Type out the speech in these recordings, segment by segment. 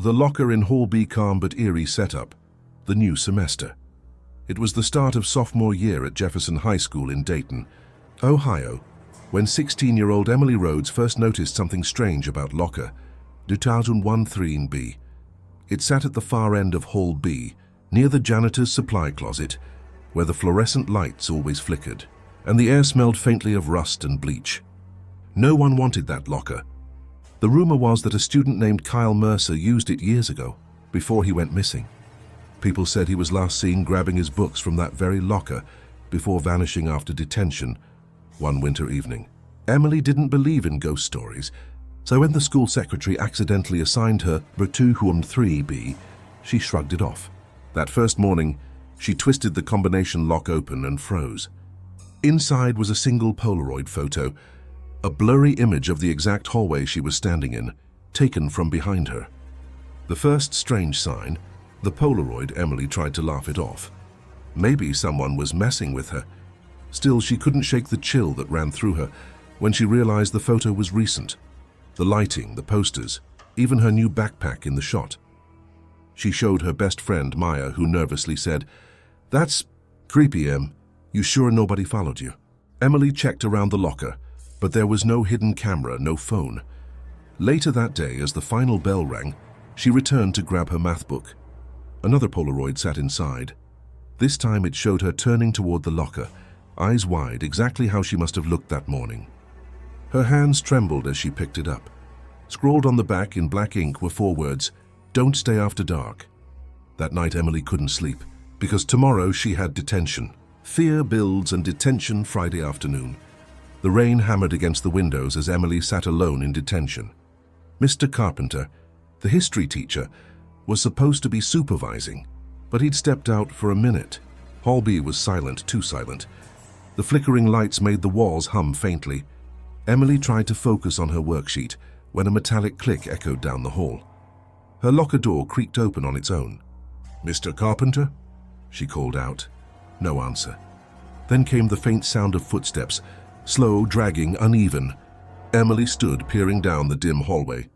The locker in Hall B, calm but eerie setup. The new semester. It was the start of sophomore year at Jefferson High School in Dayton, Ohio, when 16-year-old Emily Rhodes first noticed something strange about locker 2013B. It sat at the far end of Hall B, near the janitor's supply closet, where the fluorescent lights always flickered, and the air smelled faintly of rust and bleach. No one wanted that locker. The rumor was that a student named Kyle Mercer used it years ago, before he went missing. People said he was last seen grabbing his books from that very locker before vanishing after detention one winter evening. Emily didn't believe in ghost stories, so when the school secretary accidentally assigned her 213B, she shrugged it off. That first morning, she twisted the combination lock open and froze. Inside was a single Polaroid photo, a blurry image of the exact hallway she was standing in, taken from behind her. The first strange sign, the Polaroid, Emily tried to laugh it off. Maybe someone was messing with her. Still, she couldn't shake the chill that ran through her when she realized the photo was recent. The lighting, the posters, even her new backpack in the shot. She showed her best friend, Maya, who nervously said, "That's creepy, Em. You sure nobody followed you?" Emily checked around the locker, but there was no hidden camera, no phone. Later that day, as the final bell rang, she returned to grab her math book. Another Polaroid sat inside. This time it showed her turning toward the locker, eyes wide, exactly how she must have looked that morning. Her hands trembled as she picked it up. Scrawled on the back in black ink were 4 words, "Don't stay after dark." That night Emily couldn't sleep, because tomorrow she had detention. Fear builds and detention Friday afternoon. The rain hammered against the windows as Emily sat alone in detention. Mr. Carpenter, the history teacher, was supposed to be supervising, but he'd stepped out for a minute. Hall B was silent, too silent. The flickering lights made the walls hum faintly. Emily tried to focus on her worksheet when a metallic click echoed down the hall. Her locker door creaked open on its own. "Mr. Carpenter?" she called out. No answer. Then came the faint sound of footsteps, slow, dragging, uneven. Emily stood, peering down the dim hallway.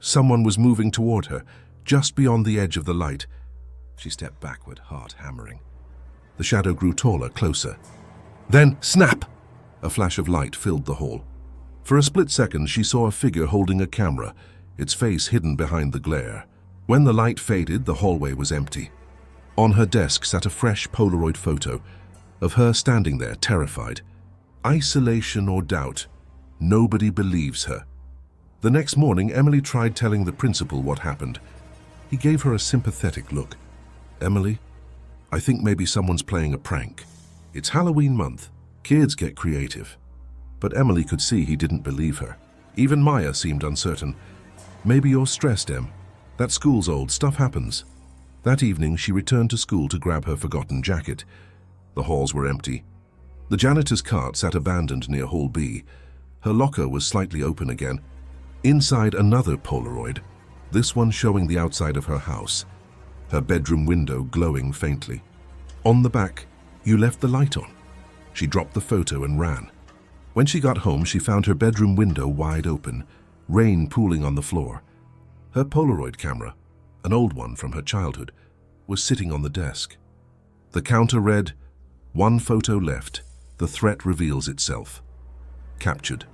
Someone was moving toward her, just beyond the edge of the light. She stepped backward, heart hammering. The shadow grew taller, closer. Then, snap! A flash of light filled the hall. For a split second, she saw a figure holding a camera, its face hidden behind the glare. When the light faded, the hallway was empty. On her desk sat a fresh Polaroid photo of her standing there, terrified. Isolation or doubt. Nobody believes her. The next morning, Emily tried telling the principal what happened. He gave her a sympathetic look. "Emily, I think maybe someone's playing a prank. It's Halloween month. Kids get creative." But Emily could see he didn't believe her. Even Maya seemed uncertain. "Maybe you're stressed, Em. That school's old, stuff happens." That evening, she returned to school to grab her forgotten jacket. The halls were empty. The janitor's cart sat abandoned near Hall B. Her locker was slightly open again. Inside, another Polaroid, this one showing the outside of her house, her bedroom window glowing faintly. On the back, "You left the light on." She dropped the photo and ran. When she got home, she found her bedroom window wide open, rain pooling on the floor. Her Polaroid camera, an old one from her childhood, was sitting on the desk. The counter read, "One photo left. The threat reveals itself. Captured."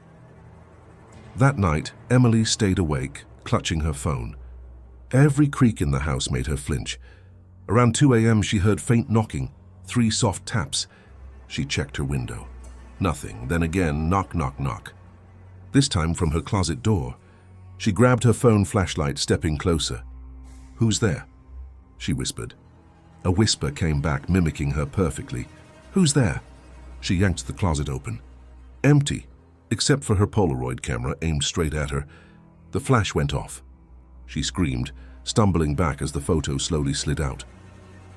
That night, Emily stayed awake, clutching her phone. Every creak in the house made her flinch. Around 2 a.m., she heard faint knocking, 3 soft taps. She checked her window. Nothing. Then again, knock, knock, knock. This time from her closet door. She grabbed her phone flashlight, stepping closer. "Who's there?" she whispered. A whisper came back, mimicking her perfectly. "Who's there?" She yanked the closet open. Empty, except for her Polaroid camera aimed straight at her. The flash went off. She screamed, stumbling back as the photo slowly slid out.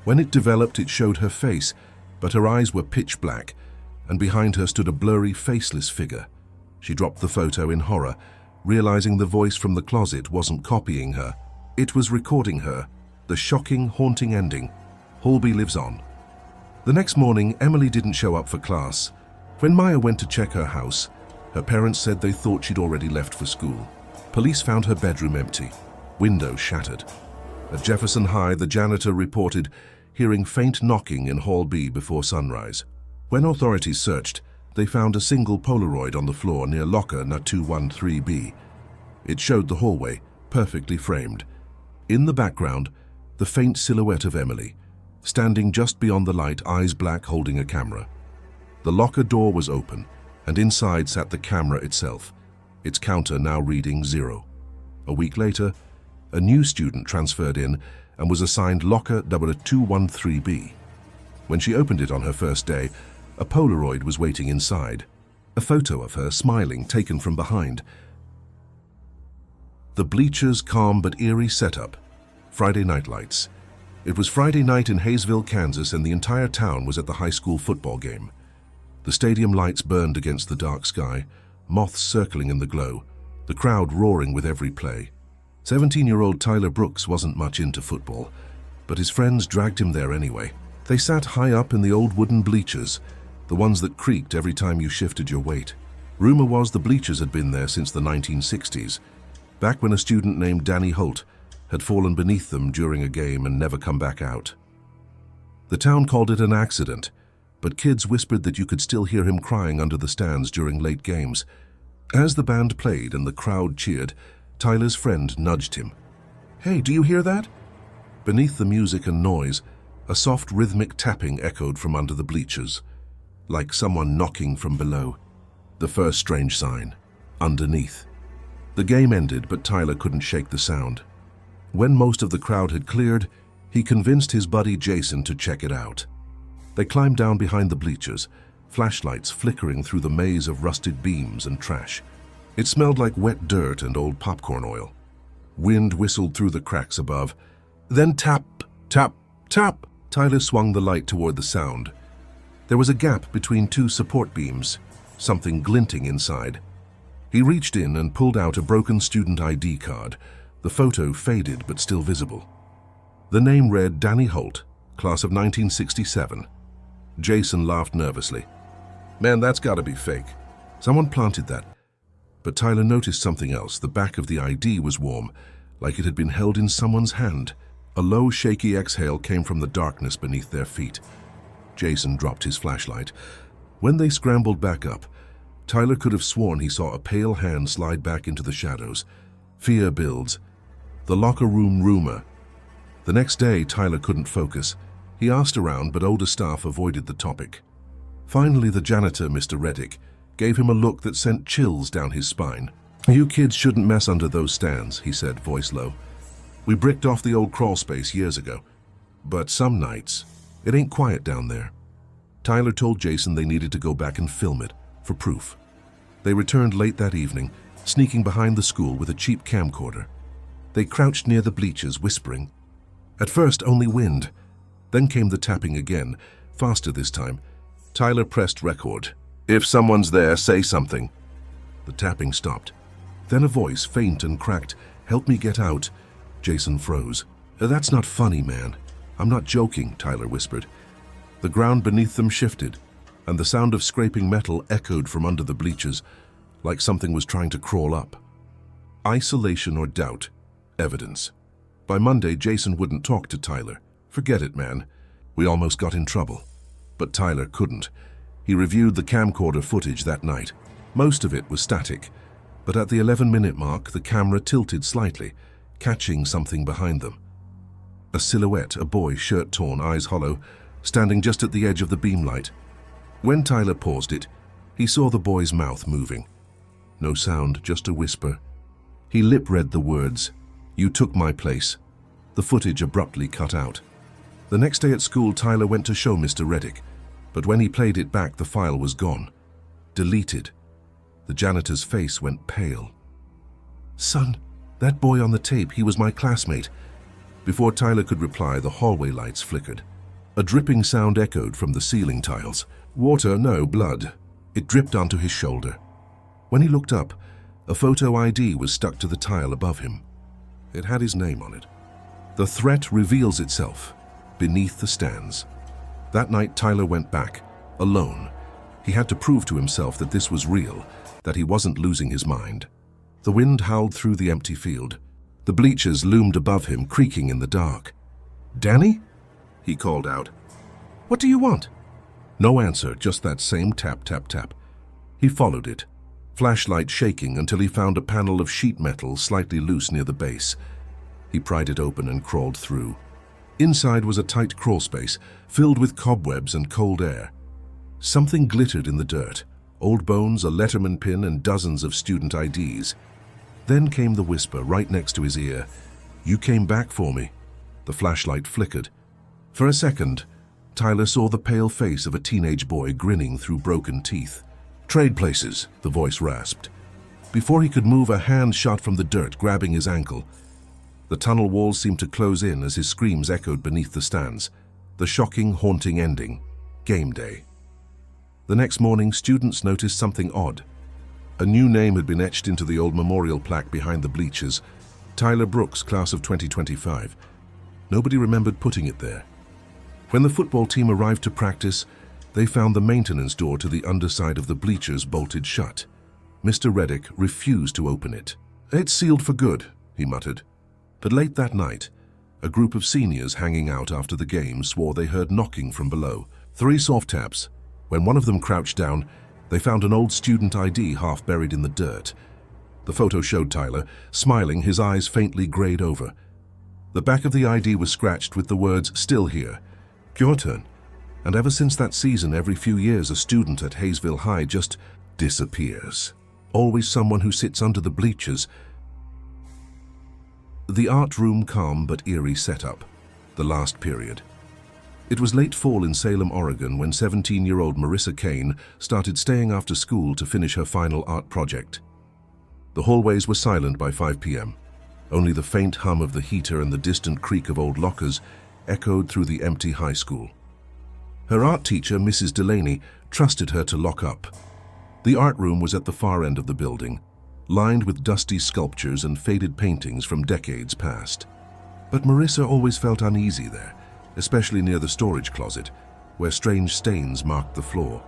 When it developed, it showed her face, but her eyes were pitch black, and behind her stood a blurry, faceless figure. She dropped the photo in horror, realizing the voice from the closet wasn't copying her. It was recording her, the shocking, haunting ending. Hall B lives on. The next morning, Emily didn't show up for class. When Maya went to check her house, her parents said they thought she'd already left for school. Police found her bedroom empty. Windows shattered. At Jefferson High, the janitor reported hearing faint knocking in Hall B before sunrise. When authorities searched, they found a single Polaroid on the floor near locker No. 213B. It showed the hallway, perfectly framed. In the background, the faint silhouette of Emily, standing just beyond the light, eyes black, holding a camera. The locker door was open, and inside sat the camera itself, its counter now reading 0. A week later, a new student transferred in and was assigned locker No. 213B. When she opened it on her first day, a Polaroid was waiting inside, a photo of her smiling taken from behind. The bleachers' calm but eerie setup. Friday night lights. It was Friday night in Hayesville, Kansas, and the entire town was at the high school football game. The stadium lights burned against the dark sky, moths circling in the glow, the crowd roaring with every play. 17-year-old Tyler Brooks wasn't much into football, but his friends dragged him there anyway. They sat high up in the old wooden bleachers, the ones that creaked every time you shifted your weight. Rumor was the bleachers had been there since the 1960s, back when a student named Danny Holt had fallen beneath them during a game and never come back out. The town called it an accident, but kids whispered that you could still hear him crying under the stands during late games. As the band played and the crowd cheered, Tyler's friend nudged him. "Hey, do you hear that?" Beneath the music and noise, a soft rhythmic tapping echoed from under the bleachers, like someone knocking from below. The first strange sign, underneath. The game ended, but Tyler couldn't shake the sound. When most of the crowd had cleared, he convinced his buddy Jason to check it out. They climbed down behind the bleachers, flashlights flickering through the maze of rusted beams and trash. It smelled like wet dirt and old popcorn oil. Wind whistled through the cracks above. Then tap, tap, tap. Tyler swung the light toward the sound. There was a gap between two support beams, something glinting inside. He reached in and pulled out a broken student ID card. The photo faded but still visible. The name read Danny Holt, class of 1967. Jason laughed nervously. "Man, that's gotta be fake. Someone planted that." But Tyler noticed something else. The back of the ID was warm, like it had been held in someone's hand. A low, shaky exhale came from the darkness beneath their feet. Jason dropped his flashlight. When they scrambled back up, Tyler could have sworn he saw a pale hand slide back into the shadows. Fear builds. The locker room rumor. The next day, Tyler couldn't focus. He asked around, but older staff avoided the topic. Finally, the janitor, Mr. Reddick, gave him a look that sent chills down his spine. "You kids shouldn't mess under those stands," he said, voice low. "We bricked off the old crawl space years ago. But some nights, it ain't quiet down there." Tyler told Jason they needed to go back and film it, for proof. They returned late that evening, sneaking behind the school with a cheap camcorder. They crouched near the bleachers, whispering. At first, only wind. Then came the tapping again, faster this time. Tyler pressed record. "If someone's there, say something." The tapping stopped. Then a voice, faint and cracked, "Help me get out." Jason froze. "That's not funny, man. I'm not joking," Tyler whispered. The ground beneath them shifted, and the sound of scraping metal echoed from under the bleachers, like something was trying to crawl up. Isolation or doubt. Evidence. By Monday, Jason wouldn't talk to Tyler. "Forget it, man. We almost got in trouble." But Tyler couldn't. He reviewed the camcorder footage that night. Most of it was static, but at the 11-minute mark, the camera tilted slightly, catching something behind them. A silhouette, a boy, shirt torn, eyes hollow, standing just at the edge of the beam light. When Tyler paused it, he saw the boy's mouth moving. No sound, just a whisper. He lip-read the words, "You took my place." The footage abruptly cut out. The next day at school, Tyler went to show Mr. Reddick, but when he played it back, the file was gone. Deleted. The janitor's face went pale. "Son, that boy on the tape, he was my classmate." Before Tyler could reply, the hallway lights flickered. A dripping sound echoed from the ceiling tiles. Water, no, blood. It dripped onto his shoulder. When he looked up, a photo ID was stuck to the tile above him. It had his name on it. The threat reveals itself beneath the stands. That night, Tyler went back, alone. He had to prove to himself that this was real, that he wasn't losing his mind. The wind howled through the empty field. The bleachers loomed above him, creaking in the dark. "Danny?" he called out. "What do you want?" No answer, just that same tap, tap, tap. He followed it, flashlight shaking until he found a panel of sheet metal slightly loose near the base. He pried it open and crawled through. Inside was a tight crawl space, filled with cobwebs and cold air. Something glittered in the dirt, old bones, a letterman pin, and dozens of student IDs. Then came the whisper right next to his ear. "You came back for me." The flashlight flickered. For a second, Tyler saw the pale face of a teenage boy grinning through broken teeth. "Trade places," the voice rasped. Before he could move, a hand shot from the dirt, grabbing his ankle. The tunnel walls seemed to close in as his screams echoed beneath the stands. The shocking, haunting ending. Game day. The next morning, students noticed something odd. A new name had been etched into the old memorial plaque behind the bleachers. Tyler Brooks, class of 2025. Nobody remembered putting it there. When the football team arrived to practice, they found the maintenance door to the underside of the bleachers bolted shut. Mr. Reddick refused to open it. "It's sealed for good," he muttered. But late that night, a group of seniors hanging out after the game swore they heard knocking from below. 3 soft taps. When one of them crouched down, they found an old student ID half buried in the dirt. The photo showed Tyler, smiling, his eyes faintly grayed over. The back of the ID was scratched with the words, "Still here. Your turn." And ever since that season, every few years, a student at Hayesville High just disappears. Always someone who sits under the bleachers. The art room, calm but eerie setup. The last period. It was late fall in Salem, Oregon, when 17-year-old Marissa Kane started staying after school to finish her final art project. The hallways were silent by 5 p.m. Only the faint hum of the heater and the distant creak of old lockers echoed through the empty high school. Her art teacher, Mrs. Delaney, trusted her to lock up. The art room was at the far end of the building, lined with dusty sculptures and faded paintings from decades past. But Marissa always felt uneasy there, especially near the storage closet, where strange stains marked the floor.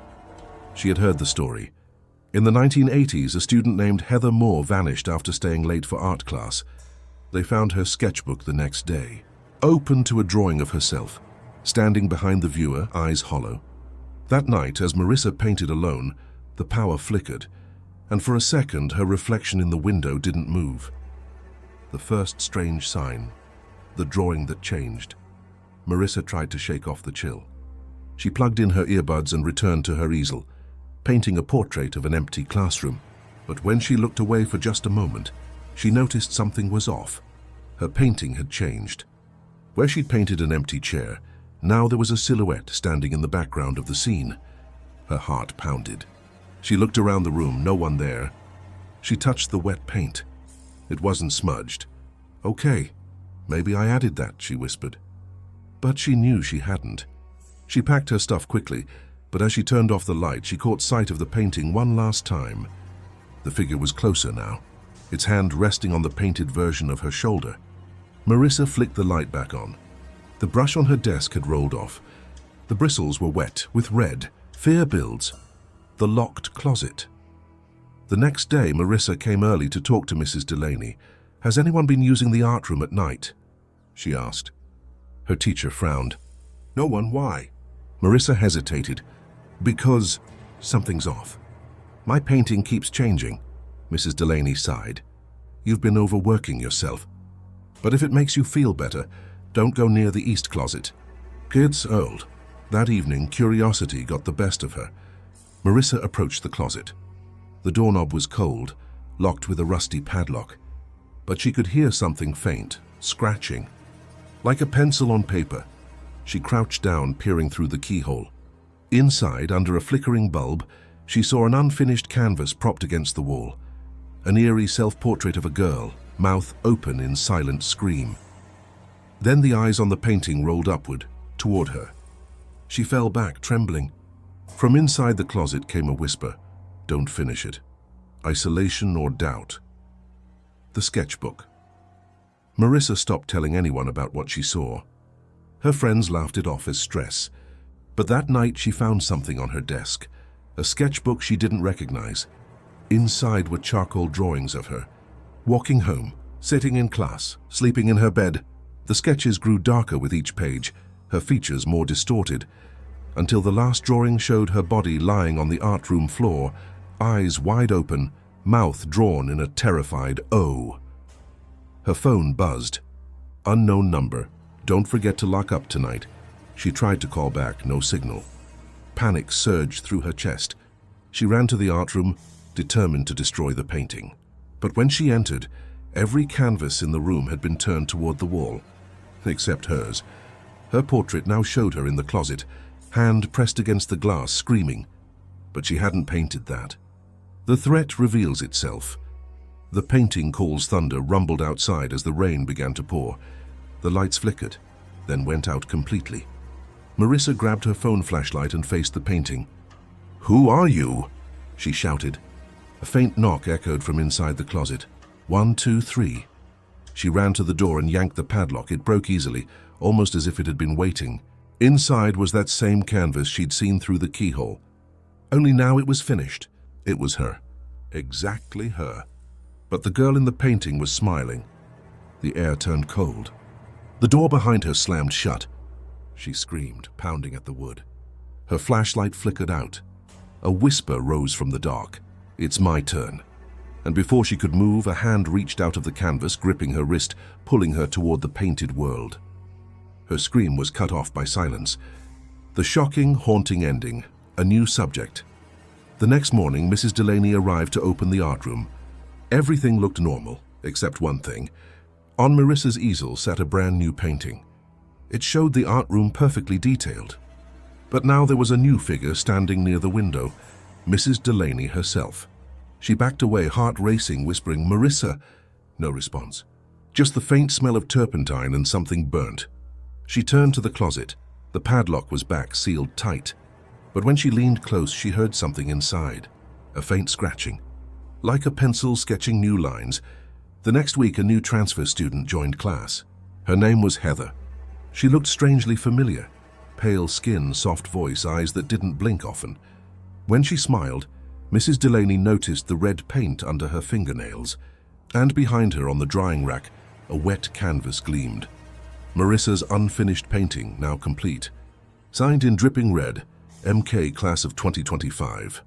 She had heard the story. In the 1980s, a student named Heather Moore vanished after staying late for art class. They found her sketchbook the next day, open to a drawing of herself, standing behind the viewer, eyes hollow. That night, as Marissa painted alone, the power flickered, and for a second her reflection in the window didn't move. The first strange sign, the drawing that changed. Marissa tried to shake off the chill. She plugged in her earbuds and returned to her easel, painting a portrait of an empty classroom. But when she looked away for just a moment, she noticed something was off. Her painting had changed. Where she'd painted an empty chair, now there was a silhouette standing in the background of the scene. Her heart pounded. She looked around the room, no one there. She touched the wet paint. It wasn't smudged. "Okay, maybe I added that," she whispered. But she knew she hadn't. She packed her stuff quickly, but as she turned off the light, she caught sight of the painting one last time. The figure was closer now, its hand resting on the painted version of her shoulder. Marissa flicked the light back on. The brush on her desk had rolled off. The bristles were wet with red. Fear builds. The locked closet. The next day, Marissa came early to talk to Mrs. Delaney. "Has anyone been using the art room at night?" she asked. Her teacher frowned. "No one, why?" Marissa hesitated. "Because something's off. My painting keeps changing." Mrs. Delaney sighed. "You've been overworking yourself. But if it makes you feel better, don't go near the east closet." Kids old. That evening, curiosity got the best of her. Marissa approached the closet. The doorknob was cold, locked with a rusty padlock. But she could hear something faint, scratching. Like a pencil on paper. She crouched down, peering through the keyhole. Inside, under a flickering bulb, she saw an unfinished canvas propped against the wall. An eerie self-portrait of a girl, mouth open in silent scream. Then the eyes on the painting rolled upward, toward her. She fell back, trembling. From inside the closet came a whisper. "Don't finish it. Isolation or doubt." The sketchbook. Marissa stopped telling anyone about what she saw. Her friends laughed it off as stress. But that night she found something on her desk. A sketchbook she didn't recognize. Inside were charcoal drawings of her. Walking home, Sitting in class, sleeping in her bed, the sketches grew darker with each page, her features more distorted, until the last drawing showed her body lying on the art room floor, eyes wide open, mouth drawn in a terrified O. Her phone buzzed. Unknown number. Don't forget to lock up tonight. She tried to call back, no signal. Panic surged through her chest. She ran to the art room, determined to destroy the painting. But when she entered, every canvas in the room had been turned toward the wall, except hers. Her portrait now showed her in the closet, hand pressed against the glass, screaming. But she hadn't painted that. The threat reveals itself. The painting calls thunder rumbled outside as the rain began to pour. The lights flickered, then went out completely. Marissa grabbed her phone flashlight and faced the painting. "Who are you?" she shouted. A faint knock echoed from inside the closet. 1, 2, 3. She ran to the door and yanked the padlock. It broke easily, almost as if it had been waiting. Inside was that same canvas she'd seen through the keyhole. Only now it was finished. It was her. Exactly her. But the girl in the painting was smiling. The air turned cold. The door behind her slammed shut. She screamed, pounding at the wood. Her flashlight flickered out. A whisper rose from the dark. "It's my turn." And before she could move, a hand reached out of the canvas, gripping her wrist, pulling her toward the painted world. Her scream was cut off by silence. The shocking, haunting ending. A new subject. The next morning, Mrs. Delaney arrived to open the art room. Everything looked normal, except one thing. On Marissa's easel sat a brand new painting. It showed the art room perfectly detailed. But now there was a new figure standing near the window, Mrs. Delaney herself. She backed away, heart racing, whispering, "Marissa!" No response. Just the faint smell of turpentine and something burnt. She turned to the closet. The padlock was back, sealed tight. But when she leaned close, she heard something inside. A faint scratching. Like a pencil sketching new lines. The next week, a new transfer student joined class. Her name was Heather. She looked strangely familiar. Pale skin, soft voice, eyes that didn't blink often. When she smiled, Mrs. Delaney noticed the red paint under her fingernails, and behind her on the drying rack, a wet canvas gleamed. Marissa's unfinished painting, now complete. Signed in dripping red, MK Class of 2025.